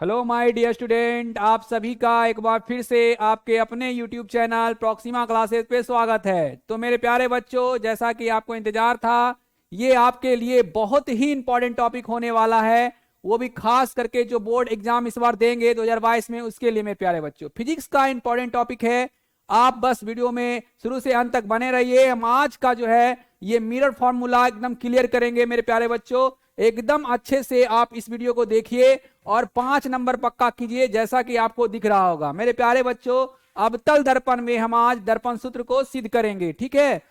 Hello my dear student, आप सभी का एक बार फिर से आपके अपने यूट्यूब चैनल प्रॉक्सिमा क्लासेस पे स्वागत है। तो मेरे प्यारे बच्चों, जैसा कि आपको इंतजार था, ये आपके लिए बहुत ही इंपॉर्टेंट टॉपिक होने वाला है। वो भी खास करके जो बोर्ड एग्जाम इस बार देंगे 2022 में, उसके लिए मेरे प्यारे बच्चों फिजिक्स का इंपॉर्टेंट टॉपिक है। आप बस वीडियो में शुरू से अंत तक बने रहिए। हम आज का जो है ये मिरर फॉर्मूला एकदम क्लियर करेंगे मेरे प्यारे बच्चों। एकदम अच्छे से आप इस वीडियो को देखिए और 5 नंबर पक्का कीजिए, जैसा कि आपको दिख रहा होगा मेरे प्यारे बच्चों। अवतल दर्पण में हम आज दर्पण सूत्र को सिद्ध करेंगे, ठीक है।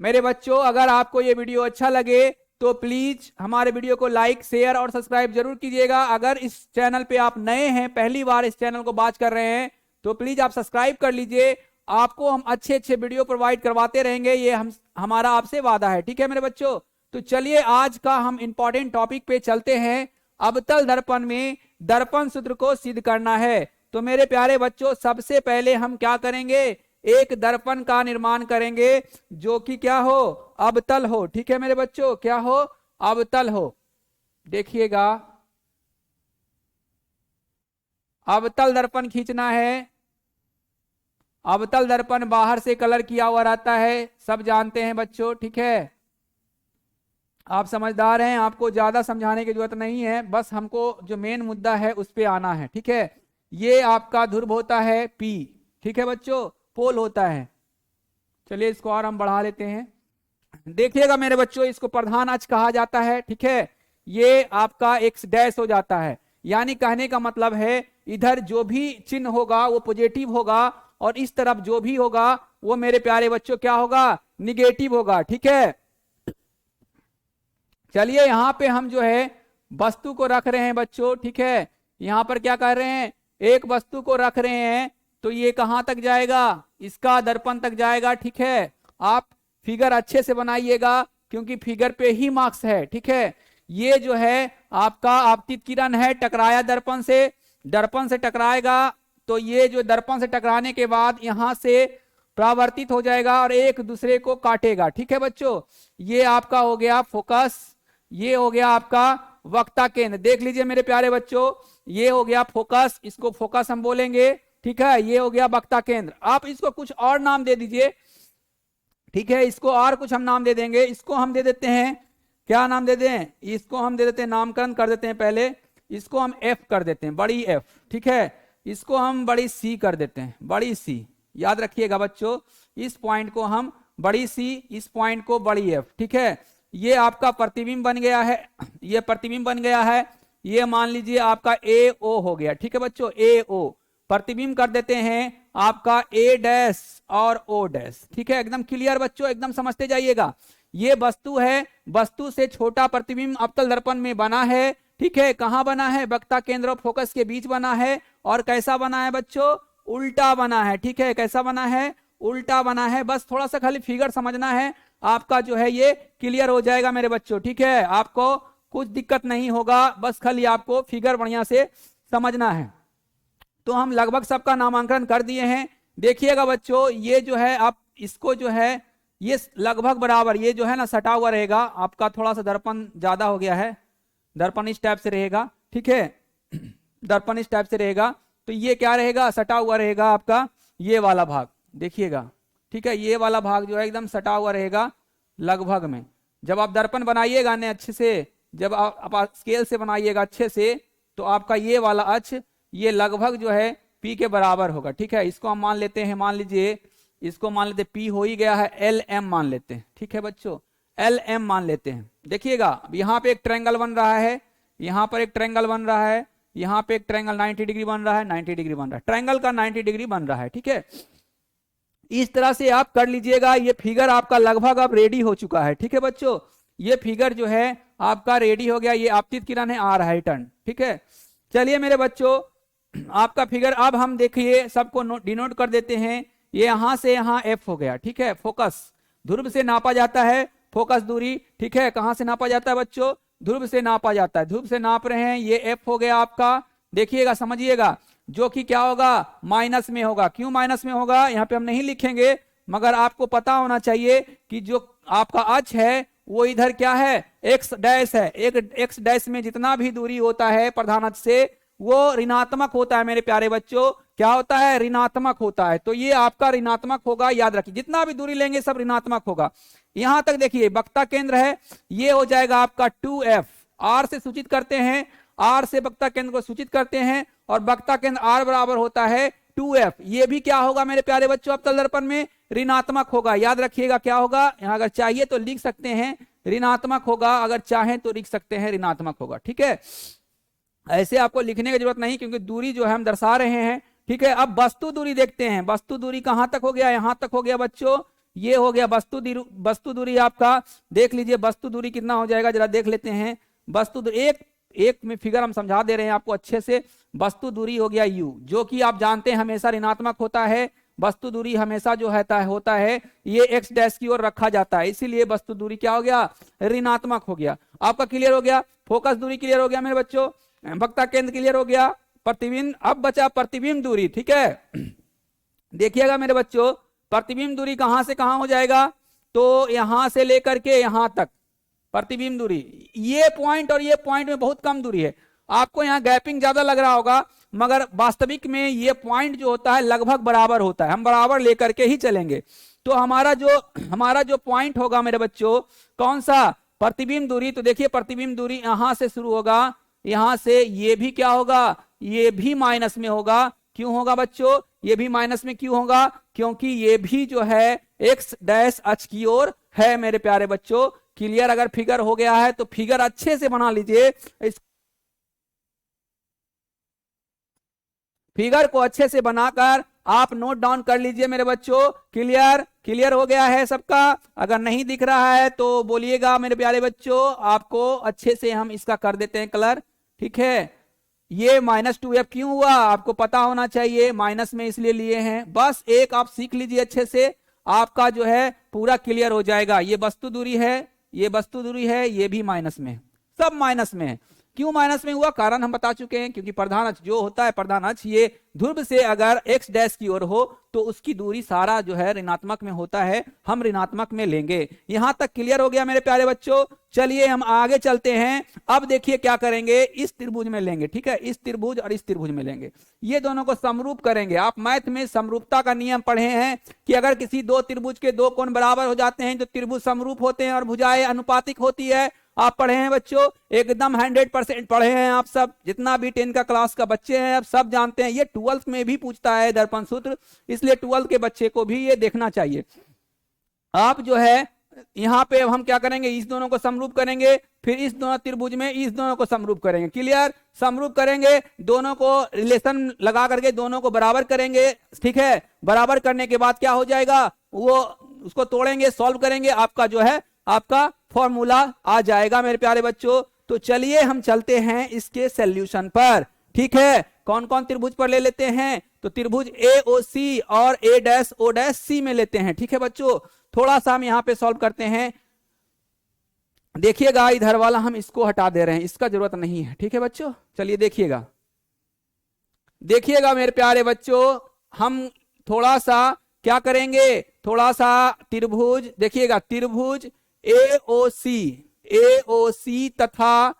मेरे बच्चों, अगर आपको ये वीडियो अच्छा लगे तो प्लीज हमारे वीडियो को लाइक, शेयर और सब्सक्राइब जरूर कीजिएगा। अगर इस चैनल पे आप नए हैं, पहली बार इस चैनल को वॉच कर रहे हैं, तो प्लीज आप सब्सक्राइब कर लीजिए। आपको हम अच्छे अच्छे वीडियो प्रोवाइड करवाते रहेंगे, ये हमारा आपसे वादा है, ठीक है मेरे बच्चों। तो चलिए आज का हम इंपॉर्टेंट टॉपिक पे चलते हैं। अवतल दर्पण में दर्पण सूत्र को सिद्ध करना है। तो मेरे प्यारे बच्चों, सबसे पहले हम क्या करेंगे, एक दर्पण का निर्माण करेंगे जो कि क्या हो, अवतल हो, ठीक है मेरे बच्चों, क्या हो, अवतल हो। देखिएगा, अवतल दर्पण खींचना है। अवतल दर्पण बाहर से कलर किया हुआ रहता है, सब जानते हैं बच्चों, ठीक है। आप समझदार हैं, आपको ज्यादा समझाने की जरूरत नहीं है, बस हमको जो मेन मुद्दा है उस पे आना है, ठीक है। ये आपका ध्रुव होता है पी, ठीक है बच्चों, पोल होता है। चलिए इसको और हम बढ़ा लेते हैं। देखिएगा मेरे बच्चों, इसको प्रधान अक्ष कहा जाता है, ठीक है। ये आपका एक्स डैश हो जाता है, यानी कहने का मतलब है इधर जो भी चिन्ह होगा वो पॉजिटिव होगा और इस तरफ जो भी होगा वो मेरे प्यारे बच्चों क्या होगा, निगेटिव होगा, ठीक है। चलिए यहां पे हम जो है वस्तु को रख रहे हैं बच्चों, ठीक है। यहां पर क्या कर रहे हैं, एक वस्तु को रख रहे हैं। तो ये कहां तक जाएगा, इसका दर्पण तक जाएगा, ठीक है। आप फिगर अच्छे से बनाइएगा क्योंकि फिगर पे ही मार्क्स है, ठीक है। ये जो है आपका आपतित किरण है, टकराया दर्पण से टकराएगा। तो ये जो दर्पण से टकराने के बाद यहां से परावर्तित हो जाएगा और एक दूसरे को काटेगा, ठीक है बच्चों। ये आपका हो गया फोकस, ये हो गया आपका वक्ता केंद्र। देख लीजिए मेरे प्यारे बच्चों, ये हो गया फोकस, इसको फोकस हम बोलेंगे, ठीक है। ये हो गया वक्ता केंद्र। आप इसको कुछ और नाम दे दीजिए, ठीक है। इसको और कुछ हम नाम दे देंगे। इसको हम दे देते हैं, क्या नाम दे दें, इसको हम दे देते हैं, नामकरण कर देते हैं पहले। इसको हम एफ कर देते हैं, बड़ी एफ, ठीक है। इसको हम बड़ी सी कर देते हैं, बड़ी सी। याद रखिएगा बच्चों, इस पॉइंट को हम बड़ी सी, इस पॉइंट को बड़ी एफ, ठीक है। ये आपका प्रतिबिंब बन गया है, ये प्रतिबिंब बन गया है। ये मान लीजिए आपका ए ओ हो गया, ठीक है बच्चों, ए ओ। प्रतिबिंब कर देते हैं आपका ए डैश और ओ डैश, ठीक है। एकदम क्लियर बच्चों, एकदम समझते जाइएगा। ये वस्तु है, वस्तु से छोटा प्रतिबिंब अवतल दर्पण में बना है, ठीक है। कहां बना है, वक्ता केंद्र और फोकस के बीच बना है। और कैसा बना है बच्चों, उल्टा बना है, ठीक है। कैसा बना है, उल्टा बना है। बस थोड़ा सा खाली फिगर समझना है, आपका जो है ये क्लियर हो जाएगा मेरे बच्चों, ठीक है। आपको कुछ दिक्कत नहीं होगा, बस खाली आपको फिगर बढ़िया से समझना है। तो हम लगभग सबका नामांकन कर दिए हैं। देखिएगा बच्चों, ये जो है आप इसको जो है ये लगभग बराबर, ये जो है ना सटा हुआ रहेगा। आपका थोड़ा सा दर्पण ज्यादा हो गया है, दर्पण इस टाइप से रहेगा, ठीक है। दर्पण इस टाइप से रहेगा, तो ये क्या रहेगा, सटा हुआ रहेगा आपका ये वाला भाग, देखिएगा, ठीक है। ये वाला भाग जो है एकदम सटा हुआ रहेगा लगभग में। जब आप दर्पण बनाइएगा ने अच्छे से, जब आप स्केल से बनाइएगा अच्छे से, तो आपका ये वाला अक्ष ये लगभग जो है P के बराबर होगा, ठीक है। इसको हम मान लेते हैं, मान लीजिए इसको मान लेते हैं P हो ही गया है, LM मान लेते हैं, ठीक है बच्चों, LM मान लेते हैं। देखिएगा यहाँ पे एक ट्रायंगल बन रहा है, यहाँ पर एक ट्रायंगल बन रहा है, यहाँ पे एक ट्रायंगल 90 डिग्री बन रहा है, 90 डिग्री बन रहा है, ट्रायंगल का 90 डिग्री बन रहा है, ठीक है। इस तरह से आप कर लीजिएगा। ये फिगर आपका लगभग अब रेडी हो चुका है, ठीक है बच्चों। ये फिगर जो है आपका रेडी हो गया। ये आपतित किरण है, आ रहा है टर्न, ठीक है। चलिए मेरे बच्चों, आपका फिगर अब हम देखिए सबको डिनोट कर देते हैं। ये यहां से यहां एफ हो गया, ठीक है। फोकस ध्रुव से नापा जाता है, फोकस दूरी, ठीक है। कहां से नापा जाता है बच्चों, ध्रुव से नापा जाता है, ध्रुव से नाप रहे हैं। ये एफ हो गया आपका, देखिएगा समझिएगा। जो कि क्या होगा, माइनस में होगा। क्यों माइनस में होगा, यहाँ पे हम नहीं लिखेंगे, मगर आपको पता होना चाहिए कि जो आपका अक्ष है वो इधर क्या है, एक्स डैश है। एक एक्स डैश में जितना भी दूरी होता है प्रधान अक्ष से वो ऋणात्मक होता है मेरे प्यारे बच्चों। क्या होता है, ऋणात्मक होता है। तो ये आपका ऋणात्मक होगा, याद रखिए जितना भी दूरी लेंगे सब ऋणात्मक होगा। यहां तक देखिए वक्ता केंद्र है, ये हो जाएगा आपका 2f। आर से सूचित करते हैं, आर से वक्ता केंद्र को सूचित करते हैं, और वक्ता केंद्र आर बराबर होता है 2f। ये भी क्या होगा मेरे प्यारे बच्चों, अवतल दर्पण में ऋणात्मक होगा। याद रखिएगा क्या होगा, यहां अगर चाहिए तो लिख सकते हैं ऋणात्मक होगा, अगर चाहें तो लिख सकते हैं ऋणात्मक होगा। ठीक है, ऐसे आपको लिखने की जरूरत नहीं क्योंकि दूरी जो है हम दर्शा रहे हैं। ठीक है, अब वस्तु दूरी देखते हैं। वस्तु दूरी कहां तक हो गया, यहां तक हो गया बच्चों, ये हो गया वस्तु दूरी आपका। देख लीजिए वस्तु दूरी कितना हो जाएगा, जरा देख लेते हैं। वस्तु दूरी एक में फिगर हम समझा दे रहे हैं आपको अच्छे से। वस्तु दूरी हो गया u, जो कि आप जानते हैं हमेशा ऋणात्मक होता है। वस्तु दूरी हमेशा जो होता है ये x डैश की ओर रखा जाता है, इसीलिए वस्तु दूरी क्या हो गया, ऋणात्मक हो गया। आपका क्लियर हो गया, फोकस दूरी क्लियर हो गया मेरे बच्चों, वक्ता केंद्र क्लियर हो गया, प्रतिबिंब अब बचा प्रतिबिंब दूरी। ठीक है, देखिएगा मेरे बच्चों प्रतिबिंब दूरी कहां से कहां हो जाएगा, तो यहां से लेकर के यहां तक प्रतिबिंब दूरी। ये पॉइंट और ये पॉइंट में बहुत कम दूरी है, आपको यहाँ गैपिंग ज्यादा लग रहा होगा, मगर वास्तविक में ये पॉइंट जो होता है लगभग बराबर होता है। हम बराबर लेकर के ही चलेंगे। तो हमारा जो पॉइंट होगा मेरे बच्चों, कौन सा, प्रतिबिंब दूरी। तो देखिए प्रतिबिंब दूरी यहां से शुरू होगा, यहां से ये भी क्या होगा, ये भी माइनस में होगा। क्यों होगा बच्चों, ये भी माइनस में क्यों होगा, क्योंकि ये भी जो है एक्स डैश अक्ष की ओर है मेरे प्यारे बच्चों। क्लियर, अगर फिगर हो गया है तो फिगर अच्छे से बना लीजिए, इस फिगर को अच्छे से बनाकर आप नोट डाउन कर लीजिए मेरे बच्चों। क्लियर हो गया है सबका, अगर नहीं दिख रहा है तो बोलिएगा मेरे प्यारे बच्चों, आपको अच्छे से हम इसका कर देते हैं कलर। ठीक है, ये -2f क्यों हुआ आपको पता होना चाहिए, माइनस में इसलिए लिए हैं। बस एक आप सीख लीजिए अच्छे से, आपका जो है पूरा क्लियर हो जाएगा। ये वस्तु दूरी है, ये वस्तु दूरी है, ये भी माइनस में, सब माइनस में है। क्यों माइनस में हुआ, कारण हम बता चुके हैं, क्योंकि प्रधान अक्ष जो होता है, प्रधान अक्ष ये ध्रुव से अगर x डैश की ओर हो तो उसकी दूरी सारा जो है ऋणात्मक में होता है, हम ऋणात्मक में लेंगे। यहां तक क्लियर हो गया मेरे प्यारे बच्चों। चलिए हम आगे चलते हैं। अब देखिए क्या करेंगे, इस त्रिभुज में लेंगे। ठीक है, इस त्रिभुज और इस त्रिभुज में लेंगे, ये दोनों को समरूप करेंगे। आप मैथ में समरूपता का नियम पढ़े हैं कि अगर किसी दो त्रिभुज के दो कोण बराबर हो जाते हैं तो त्रिभुज समरूप होते हैं और भुजाएं अनुपातिक होती है। आप पढ़े हैं बच्चों, एकदम 100% पढ़े हैं आप सब, जितना भी 10 का क्लास का बच्चे हैं आप सब जानते हैं। ये 12th में भी पूछता है दर्पण सूत्र, इसलिए 12th के बच्चे को भी ये देखना चाहिए। आप जो है यहाँ पे हम क्या करेंगे, इस दोनों को समरूप करेंगे, फिर इस दोनों त्रिभुज में इस दोनों को समरूप करेंगे। क्लियर, समरूप करेंगे, दोनों को रिलेशन लगा करके दोनों को बराबर करेंगे। ठीक है, बराबर करने के बाद क्या हो जाएगा, वो उसको तोड़ेंगे, सॉल्व करेंगे, आपका जो है आपका फॉर्मूला आ जाएगा मेरे प्यारे बच्चों। तो चलिए हम चलते हैं इसके सॉल्यूशन पर। ठीक है, कौन कौन त्रिभुज पर ले लेते हैं, तो त्रिभुज AOC और A'(O') में लेते हैं। ठीक है बच्चों, थोड़ा सा हम यहां पे सॉल्व करते हैं। देखिएगा इधर वाला हम इसको हटा दे रहे हैं, इसका जरूरत नहीं है। ठीक है बच्चों, चलिए देखिएगा मेरे प्यारे बच्चों, हम थोड़ा सा क्या करेंगे, थोड़ा सा त्रिभुज देखिएगा, त्रिभुज AOC तथा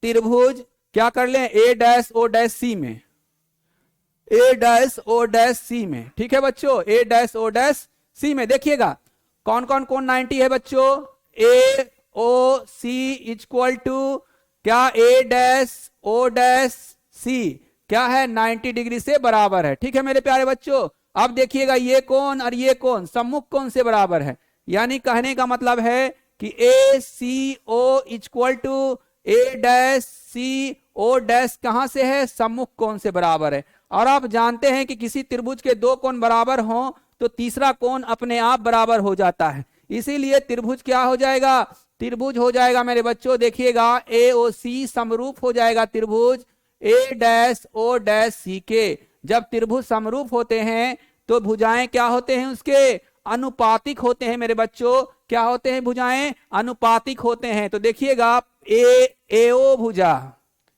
त्रिभुज क्या कर लें A'(O') में, A'(O') में। ठीक है बच्चों, A'(O') में देखिएगा कौन कौन कोण 90 है बच्चों। AOC इक्वल टू क्या, A'(O') क्या है, 90 डिग्री से बराबर है। ठीक है मेरे प्यारे बच्चों, अब देखिएगा ये कोण और ये कोण सम्मुख कोण से बराबर है, यानी कहने का मतलब है कि ACO इक्वल टू A'(CO' कहां से है, सम्मुख कोण से बराबर है। और आप जानते हैं कि किसी त्रिभुज के दो कोण बराबर हों तो तीसरा कोण अपने आप बराबर हो जाता है, इसीलिए त्रिभुज क्या हो जाएगा, त्रिभुज हो जाएगा मेरे बच्चों। देखिएगा AOC समरूप हो जाएगा त्रिभुज A'(O') के। जब त्रिभुज समरूप होते हैं तो भुजाएं क्या होते हैं, उसके अनुपातिक होते हैं मेरे बच्चों। क्या होते हैं, भुजाएं अनुपातिक होते हैं। तो देखिएगा AO भुजा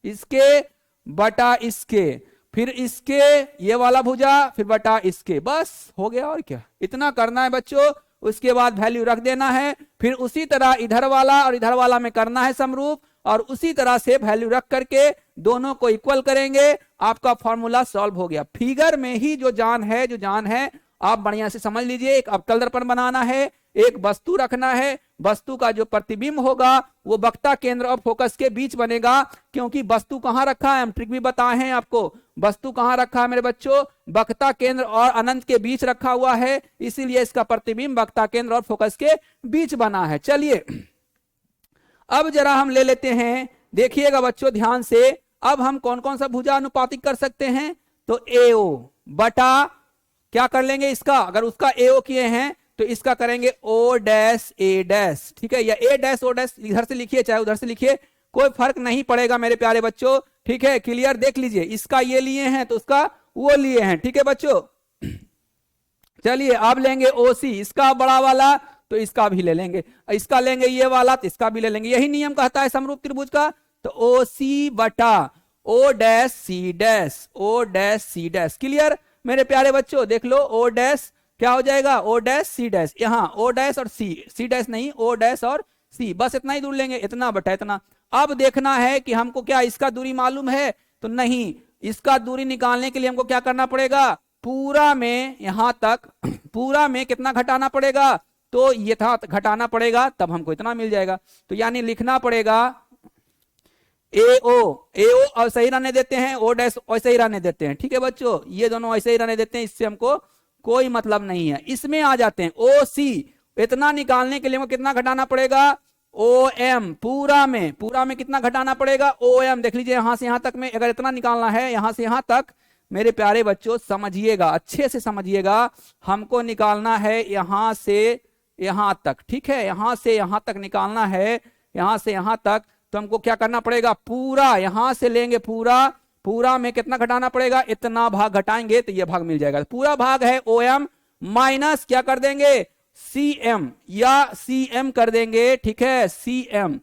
इसके बटा इसके फिर इसके ये वाला भुजा, फिर बटा इसके, बस हो गया। और क्या, इतना करना है बच्चों। उसके बाद वैल्यू रख देना है, फिर उसी तरह इधर वाला और इधर वाला में करना है समरूप, और उसी तरह से वैल्यू रख करके दोनों को इक्वल करेंगे, आपका फॉर्मूला सॉल्व हो गया। फिगर में ही जो जान है आप बढ़िया से समझ लीजिए। एक अवतल दर्पण बनाना है, एक वस्तु रखना है, वस्तु का जो प्रतिबिंब होगा वो वक्ता केंद्र और फोकस के बीच बनेगा, क्योंकि वस्तु कहां रखा है, हम ट्रिक भी बताए हैं आपको। वस्तु कहां रखा है मेरे बच्चों, वक्ता केंद्र और अनंत के बीच रखा हुआ है, इसीलिए इसका प्रतिबिंब वक्ता केंद्र और फोकस के बीच बना है। चलिए अब जरा हम ले लेते हैं, देखिएगा बच्चों ध्यान से। अब हम कौन कौन सा भुजा अनुपातिक कर सकते हैं, तो एओ बटा क्या कर लेंगे इसका, अगर उसका एओ किए हैं तो इसका करेंगे ओ डैश ए डैश, ठीक है, या ए डैश ओ डैश, इधर से लिखिए चाहे उधर से लिखिए, कोई फर्क नहीं पड़ेगा मेरे प्यारे बच्चों, ठीक है। क्लियर, देख लीजिए, इसका ये लिए हैं तो उसका वो लिए हैं, ठीक है बच्चों। चलिए अब लेंगे ओसी, इसका बड़ा वाला तो इसका भी ले लेंगे, इसका लेंगे ये वाला तो इसका भी ले लेंगे, यही नियम कहता है समरूप त्रिभुज का। तो ओ सी बटा O dash C dash, O dash C dash. Clear मेरे प्यारे बच्चों, देख लो, ओ डैश क्या हो जाएगा, ओ डैश सी डैश, यहाँ ओ डैश और सी डैश नहीं, ओ डैश और सी, बस इतना ही दूर लेंगे, इतना बटा इतना। अब देखना है कि हमको क्या इसका दूरी मालूम है, तो नहीं, इसका दूरी निकालने के लिए हमको क्या करना पड़ेगा, पूरा में यहां तक, पूरा में कितना घटाना पड़ेगा, तो ये था घटाना पड़ेगा, तब हमको इतना मिल जाएगा। तो यानी लिखना पड़ेगा एओ ऐसे ही रहने देते हैं, ओ डैश ऐसे ही रहने देते हैं, ठीक है बच्चों, ये दोनों ऐसे ही रहने देते हैं, इससे हमको कोई मतलब नहीं है। इसमें आ जाते हैं ओ सी, इतना निकालने के लिए हमको कितना घटाना पड़ेगा, ओ एम, पूरा में कितना घटाना पड़ेगा, ओ एम। देख लीजिए यहां से यहां तक में अगर इतना निकालना है, यहां से यहां तक, मेरे प्यारे बच्चों समझिएगा, अच्छे से समझिएगा, हमको निकालना है यहां से यहां तक, ठीक है, यहां से यहां तक निकालना है, यहां से यहां तक, तो हमको क्या करना पड़ेगा, पूरा यहां से लेंगे, पूरा में कितना घटाना पड़ेगा, इतना भाग घटाएंगे तो ये भाग मिल जाएगा। पूरा भाग है ओ एम माइनस क्या कर देंगे, सी एम, या सी एम कर देंगे, ठीक है, सी एम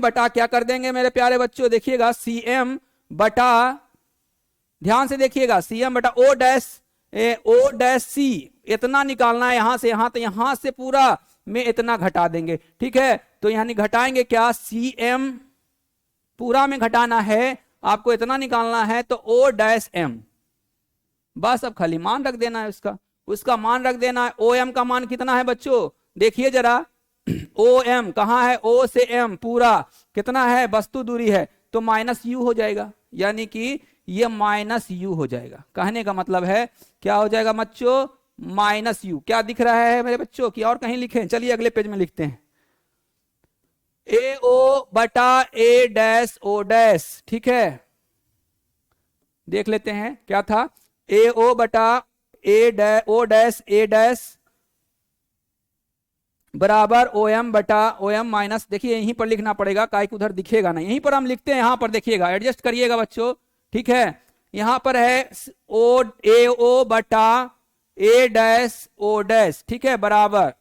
बटा क्या कर देंगे मेरे प्यारे बच्चों, देखिएगा सी एम बटा, ध्यान से देखिएगा, सी एम बटा ओ डैश सी, इतना निकालना है यहां से यहां, तो यहां से पूरा में इतना घटा देंगे, ठीक है। तो यानी घटाएंगे क्या, सी एम पूरा में घटाना है, आपको इतना निकालना है, तो ओ डैश एम, बस अब खाली मान रख देना है उसका मान रख देना है। ओ एम का मान कितना है बच्चों, देखिए जरा, ओ एम कहां है, ओ से एम पूरा कितना है, वस्तु दूरी है, तो माइनस यू हो जाएगा, यानी कि ये माइनस यू हो जाएगा। कहने का मतलब है क्या हो जाएगा बच्चों, माइनस यू। क्या दिख रहा है मेरे बच्चों कि और कहीं लिखें, चलिए अगले पेज में लिखते हैं, ए ओ बटा ए डैश ओ डैश, ठीक है, देख लेते हैं क्या था, ए ओ बटा ओ डैश ए डैश बराबर ओ एम बटा ओ एम माइनस, देखिए यहीं पर लिखना पड़ेगा, काहे कि उधर दिखेगा ना, यहीं पर हम लिखते हैं, यहां पर देखिएगा, एडजस्ट करिएगा बच्चों, ठीक है। यहां पर है ए ओ बटा ए डैश ओ डैश, ठीक है, बराबर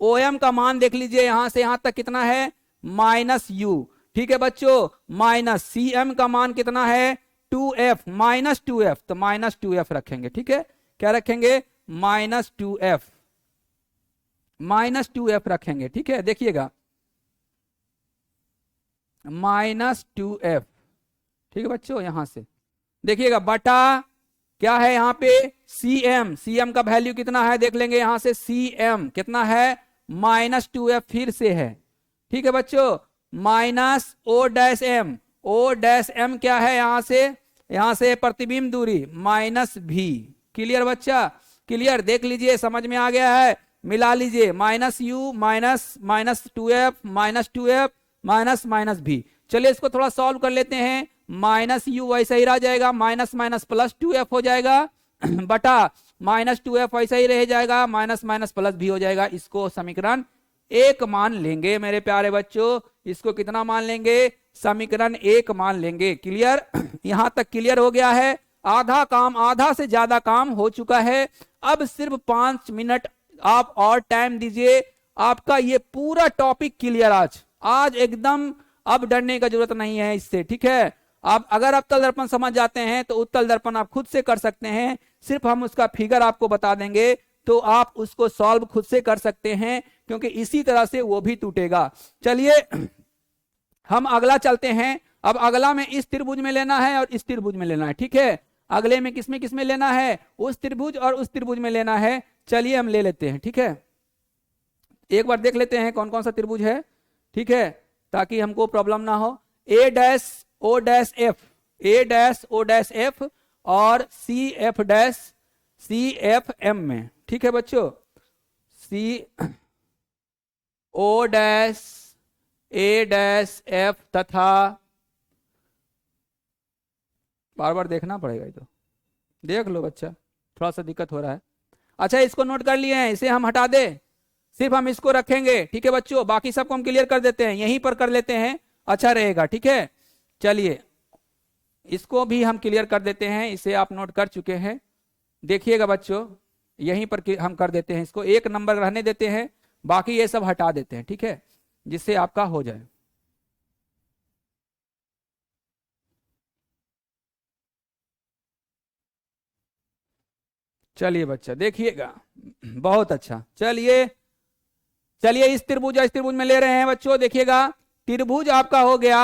ओ एम का मान देख लीजिए यहां से यहां तक कितना है, माइनस यू, ठीक है बच्चों, माइनस सी एम का मान कितना है, 2f, माइनस 2f, तो माइनस 2f रखेंगे, ठीक है, क्या रखेंगे, माइनस 2f रखेंगे, ठीक है, देखिएगा माइनस 2f, ठीक है बच्चों, यहां से देखिएगा बटा क्या है यहाँ पे, सीएम का वैल्यू कितना है देख लेंगे, यहां से सीएम कितना है, माइनस 2f फिर से है, ठीक है बच्चों, माइनस ओ डैश एम क्या है, यहां से प्रतिबिंब दूरी माइनस भी। क्लियर बच्चा, क्लियर, देख लीजिए समझ में आ गया है, मिला लीजिए, minus you minus 2f minus भी। चलिए इसको थोड़ा सॉल्व कर लेते हैं, माइनस यू वैसा ही रह जाएगा, माइनस प्लस 2f हो जाएगा, बटा माइनस 2f वैसा ही रह जाएगा, माइनस प्लस भी हो जाएगा। इसको समीकरण 1 मान लेंगे मेरे प्यारे बच्चों, इसको कितना मान लेंगे, समीकरण 1 मान लेंगे। क्लियर, यहां तक क्लियर हो गया है, आधा से ज्यादा काम हो चुका है, अब सिर्फ 5 मिनट आप और टाइम दीजिए, आपका ये पूरा टॉपिक क्लियर आज एकदम, अब डरने का जरूरत नहीं है इससे, ठीक है, आप अगर अवतल दर्पण समझ जाते हैं तो उत्तल दर्पण आप खुद से कर सकते हैं, सिर्फ हम उसका फिगर आपको बता देंगे तो आप उसको सॉल्व खुद से कर सकते हैं, क्योंकि इसी तरह से वो भी टूटेगा। चलिए हम अगला चलते हैं। अब अगला में इस त्रिभुज में लेना है और इस त्रिभुज में लेना है, ठीक है। अगले में किसमें लेना है, उस त्रिभुज और उस त्रिभुज में लेना है। चलिए हम ले लेते हैं, ठीक है। एक बार देख लेते हैं कौन कौन सा त्रिभुज है, ठीक है, ताकि हमको प्रॉब्लम ना हो। A dash O dash F, A dash O dash F और C F dash C F M में, ठीक है बच्चों। C O dash A dash F तथा, बार बार देखना पड़ेगा, ये तो देख लो बच्चा, थोड़ा सा दिक्कत हो रहा है। अच्छा इसको नोट कर लिए हैं, इसे हम हटा दें, सिर्फ हम इसको रखेंगे, ठीक है बच्चों। बाकी सबको हम क्लियर कर देते हैं, यहीं पर कर लेते हैं, अच्छा रहेगा, ठीक है। चलिए इसको भी हम क्लियर कर देते हैं, इसे आप नोट कर चुके हैं। देखिएगा बच्चों, यहीं पर हम कर देते हैं, इसको एक नंबर रहने देते हैं, बाकी ये सब हटा देते हैं, ठीक है, जिससे आपका हो जाए। चलिए बच्चा देखिएगा, बहुत अच्छा। चलिए चलिए इस त्रिभुज इस त्रिभुज में ले रहे हैं बच्चों, देखिएगा त्रिभुज आपका हो गया,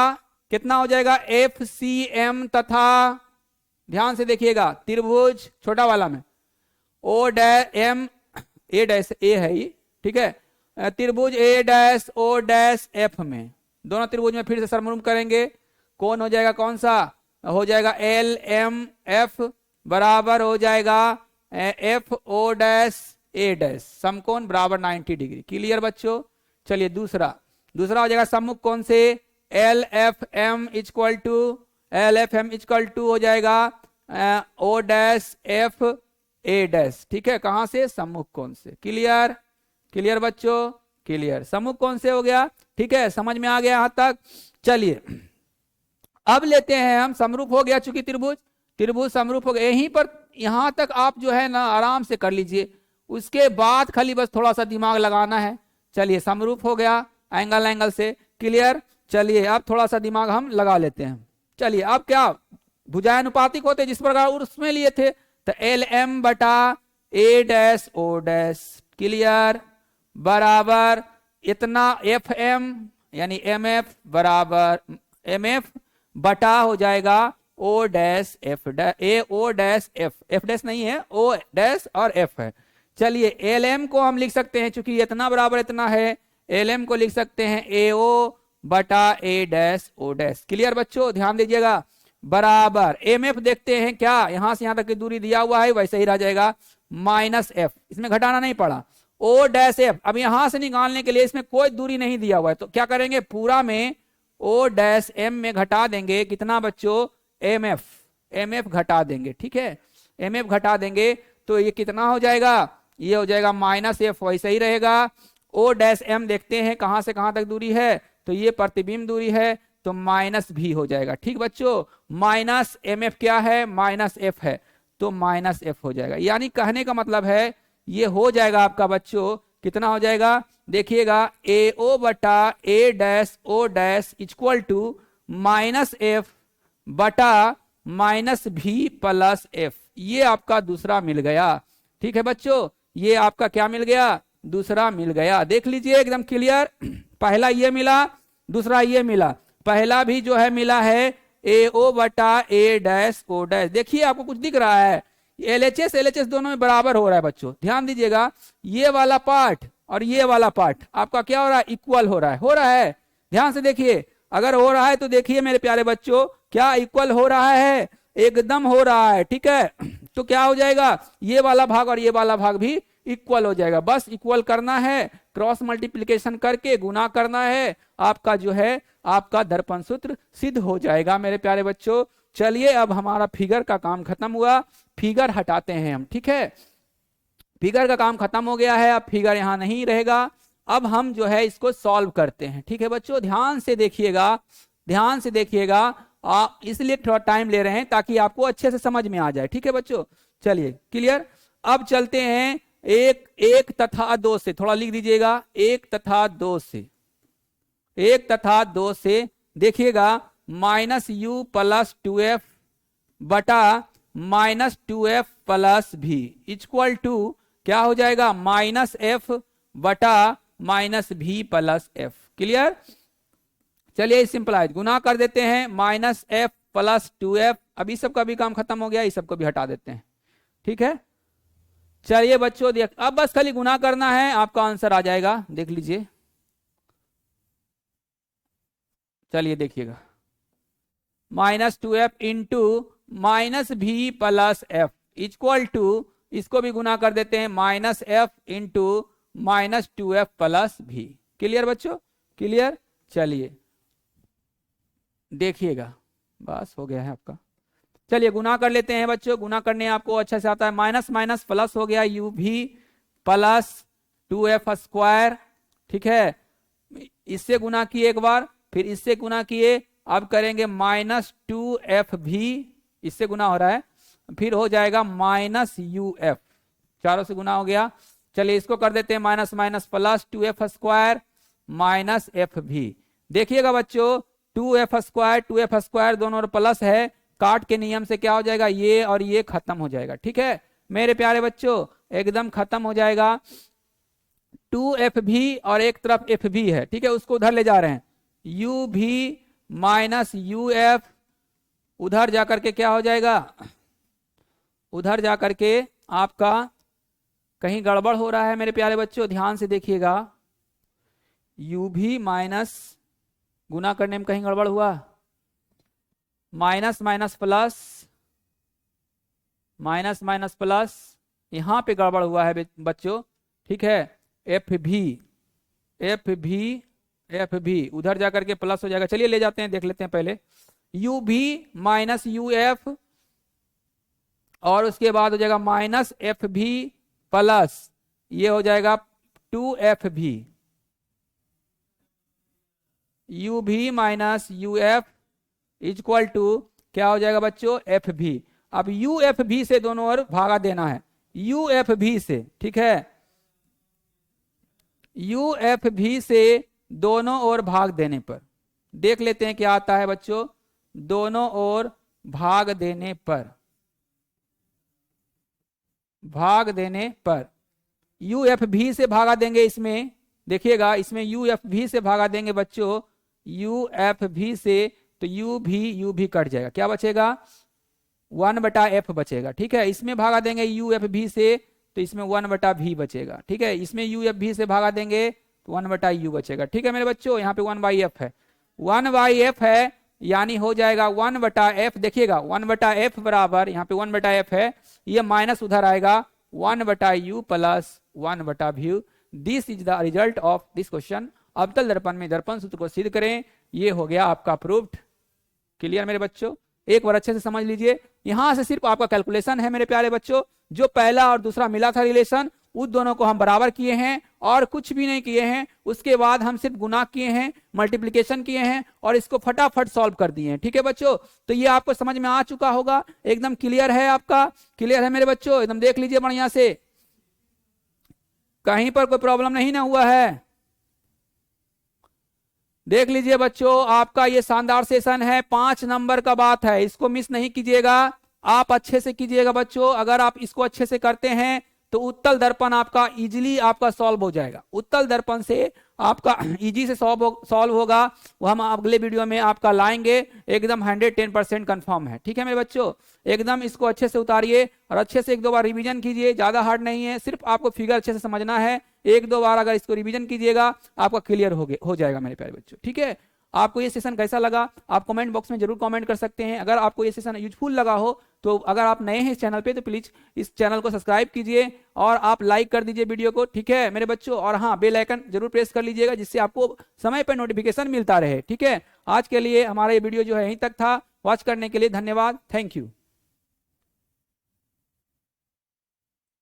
कितना हो जाएगा, एफ सी एम तथा, ध्यान से देखिएगा, त्रिभुज छोटा वाला में O dash M A dash A है ये, ठीक है, त्रिभुज A dash O dash F में, दोनों त्रिभुज में फिर से समरूप करेंगे। कौन हो जाएगा, कौन सा हो जाएगा, एल एम एफ बराबर हो जाएगा F O dash A dash, समकोण बराबर 90 डिग्री। क्लियर बच्चों। चलिए दूसरा हो जाएगा सम्मुख कोण से L F M equal to हो जाएगा O dash F A dash, ठीक है, कहां से, सम्मुख कोण से। क्लियर बच्चों, क्लियर, सम्मुख कोण से हो गया, ठीक है, समझ में आ गया यहां तक। चलिए अब लेते हैं हम, समरूप हो गया, चूंकि त्रिभुज समरूप हो गया, यहीं पर यहां तक आप जो है ना आराम से कर लीजिए, उसके बाद खाली बस थोड़ा सा दिमाग लगाना है। चलिए समरूप हो गया एंगल से, क्लियर। चलिए अब थोड़ा सा दिमाग हम लगा लेते हैं। चलिए अब क्या भुजानुपातिक होते जिस प्रकार उसमें लिए थे, तो एल एम बटा A dash O dash, clear, बराबर इतना एफ एम यानी एम एफ बराबर एम एफ बटा हो जाएगा ओ डैश एफ डैश, ए ओ डैश एफ डैश नहीं है, ओ डैश और एफ है। चलिए एल एम को हम लिख सकते हैं, चूंकि इतना बराबर इतना है, एल एम को लिख सकते हैं ए ओ बटा A dash O dash. Clear बच्चों, ध्यान दीजिएगा, बराबर एम एफ देखते हैं क्या, यहां से यहां तक की दूरी दिया हुआ है वैसे ही रह जाएगा, माइनस एफ, इसमें घटाना नहीं पड़ा, ओ डैश एफ। अब यहां से निकालने के लिए इसमें कोई दूरी नहीं दिया हुआ है, तो क्या करेंगे, पूरा में ओ डैश एम में घटा देंगे, कितना बच्चों, एम एफ घटा देंगे, ठीक है, एम एफ घटा देंगे, तो ये कितना हो जाएगा, ये हो जाएगा माइनस एफ, वैसे ही रहेगा। ओ डैश एम देखते हैं कहां से कहां तक दूरी है, तो ये प्रतिबिंब दूरी है, तो माइनस भी हो जाएगा, ठीक बच्चों, माइनस एम एफ क्या है, माइनस एफ है, तो माइनस एफ हो जाएगा। यानी कहने का मतलब है ये हो जाएगा आपका बच्चों, कितना हो जाएगा, देखिएगा ए ओ बटा A dash O dash equal to minus F बटा माइनस भी प्लस एफ, ये आपका दूसरा मिल गया, ठीक है बच्चों, ये आपका क्या मिल गया, दूसरा मिल गया। देख लीजिए एकदम क्लियर, पहला ये मिला, दूसरा ये मिला, पहला भी जो है मिला है ए ओ बटा ए डैश ओ डैश। देखिए आपको कुछ दिख रहा है, एलएचएस दोनों में बराबर हो रहा है बच्चों, ध्यान दीजिएगा, ये वाला पार्ट और ये वाला पार्ट आपका क्या हो रहा है, इक्वल हो रहा है, ध्यान से देखिए, अगर हो रहा है तो देखिए मेरे प्यारे बच्चों, क्या इक्वल हो रहा है, एकदम हो रहा है, ठीक है। तो क्या हो जाएगा, ये वाला भाग और ये वाला भाग भी इक्वल हो जाएगा, बस इक्वल करना है, क्रॉस मल्टीप्लिकेशन करके गुना करना है, आपका जो है आपका दर्पण सूत्र सिद्ध हो जाएगा मेरे प्यारे बच्चों। चलिए अब हमारा फिगर का काम खत्म हुआ, फिगर हटाते हैं हम, ठीक है, फिगर का काम खत्म हो गया है, अब फिगर यहां नहीं रहेगा, अब हम जो है इसको सॉल्व करते हैं, ठीक है बच्चों, ध्यान से देखिएगा, इसलिए थोड़ा टाइम ले रहे हैं ताकि आपको अच्छे से समझ में आ जाए, ठीक है बच्चों। चलिए क्लियर, अब चलते हैं एक तथा दो से, थोड़ा लिख दीजिएगा, एक तथा दो से देखिएगा, माइनस यू प्लस 2f बटा माइनस 2f प्लस भी इक्वल टू क्या हो जाएगा, माइनस एफ बटा minus B plus F. Clear. चलिए सिंपलाइज गुना कर देते हैं, माइनस एफ प्लस 2f। अब इस सब का भी काम खत्म हो गया, इस सब को भी हटा देते हैं। ठीक है, चलिए बच्चों देख, अब बस खाली गुना करना है, आपका आंसर आ जाएगा। देख लीजिए, चलिए देखिएगा, minus 2f into minus B plus F equal to, इसको भी गुना कर देते हैं, minus F into minus 2f plus भी। क्लियर बच्चों, क्लियर। चलिए देखिएगा, बस हो गया है आपका। चलिए गुना कर लेते हैं बच्चों, गुना करने आपको अच्छा से आता है। माइनस माइनस प्लस हो गया, यू भी प्लस 2f स्क्वायर। ठीक है, इससे गुना किए एक बार, फिर इससे गुना किए, अब करेंगे माइनस 2f भी, इससे गुना हो रहा है, फिर हो जाएगा माइनस uf, चारों से गुना हो गया। चलिए इसको कर देते हैं minus minus plus 2f square minus F भी। देखिएगा बच्चों, 2f स्क्वायर दोनों और प्लस है, काट के नियम से क्या हो जाएगा, ये और ये खत्म हो जाएगा। ठीक है मेरे प्यारे बच्चों, एकदम खत्म हो जाएगा। 2f भी और एक तरफ f भी है, ठीक है, उसको उधर ले जा रहे हैं, u भी माइनस uf, उधर जाकर के क्या हो जाएगा, उधर जाकर के आपका कहीं गड़बड़ हो रहा है मेरे प्यारे बच्चों, ध्यान से देखिएगा। u भी माइनस, गुना करने में कहीं गड़बड़ हुआ, minus minus plus, minus minus plus, यहां पे गड़बड़ हुआ है बच्चों। ठीक है, एफ भी उधर जाकर के प्लस हो जाएगा। चलिए ले जाते हैं, देख लेते हैं पहले, यू भी माइनस यू एफ, और उसके बाद हो जाएगा माइनस एफ भी प्लस, ये हो जाएगा 2f भी, यू भी minus U F equal to क्या हो जाएगा बच्चों, एफ भी। अब यू एफ भी से दोनों ओर भागा देना है, यू एफ भी से। ठीक है, यू एफ भी से दोनों ओर भाग देने पर देख लेते हैं क्या आता है बच्चों, दोनों ओर भाग देने पर, भाग देने पर यू एफ भी से भागा देंगे, इसमें देखिएगा, इसमें यू एफ भी से भागा देंगे बच्चों, यू एफ भी से, तो यू भी कट जाएगा, क्या बचेगा, 1/f बचेगा। ठीक है, इसमें भागा देंगे यू एफ भी से, तो इसमें 1/v बचेगा। ठीक है, इसमें यू एफ भी से भागा देंगे तो 1/u बचेगा। ठीक है मेरे बच्चों, यहाँ पे 1/f है, 1/f है, यानी हो जाएगा 1/f। देखिएगा 1/f बराबर, यहाँ पे 1/f है, ये माइनस उधर आएगा, 1/u plus 1/v। This is the result of this question. अवतल दर्पण में दर्पण सूत्र को सिद्ध करें, ये हो गया आपका प्रूव्ड। क्लियर मेरे बच्चों, एक बार अच्छे से समझ लीजिए, यहां से सिर्फ आपका कैलकुलेशन है मेरे प्यारे बच्चों, जो पहला और दूसरा मिला था रिलेशन, उस दोनों को हम बराबर किए हैं और कुछ भी नहीं किए हैं। उसके बाद हम सिर्फ गुना किए हैं, मल्टीप्लिकेशन किए हैं और इसको फटाफट सॉल्व कर दिए हैं। ठीक है बच्चों, तो ये आपको समझ में आ चुका होगा, एकदम क्लियर है, आपका क्लियर है मेरे बच्चों, एकदम देख लीजिए बढ़िया से, कहीं पर कोई प्रॉब्लम नहीं ना हुआ है। देख लीजिए बच्चों, आपका ये शानदार सेशन है, 5 नंबर का बात है, इसको मिस नहीं कीजिएगा, आप अच्छे से कीजिएगा बच्चों। अगर आप इसको अच्छे से करते हैं तो उत्तल दर्पण आपका इजीली आपका सॉल्व हो जाएगा, उत्तल दर्पण से आपका इजी से सॉल्व होगा, वो हम अगले वीडियो में आपका लाएंगे, एकदम 110% कंफर्म है। ठीक है मेरे बच्चों, एकदम इसको अच्छे से उतारिए और अच्छे से 1-2 बार रिवीजन कीजिए, ज्यादा हार्ड नहीं है, सिर्फ आपको फिगर अच्छे से समझना है, 1-2 बार अगर इसको रिवीजन कीजिएगा आपका क्लियर हो जाएगा मेरे प्यारे बच्चों। ठीक है, आपको ये सेशन कैसा लगा आप कमेंट बॉक्स में जरूर कमेंट कर सकते हैं। अगर आपको ये सेशन यूजफुल लगा हो तो अगर आप नए हैं इस चैनल पे तो प्लीज इस चैनल को सब्सक्राइब कीजिए और आप लाइक कर दीजिए वीडियो को। ठीक है मेरे बच्चों, और हाँ बेल आइकन जरूर प्रेस कर लीजिएगा जिससे आपको समय पर नोटिफिकेशन मिलता रहे। ठीक है, आज के लिए हमारा ये वीडियो जो है यहीं तक था। वॉच करने के लिए धन्यवाद, थैंक यू।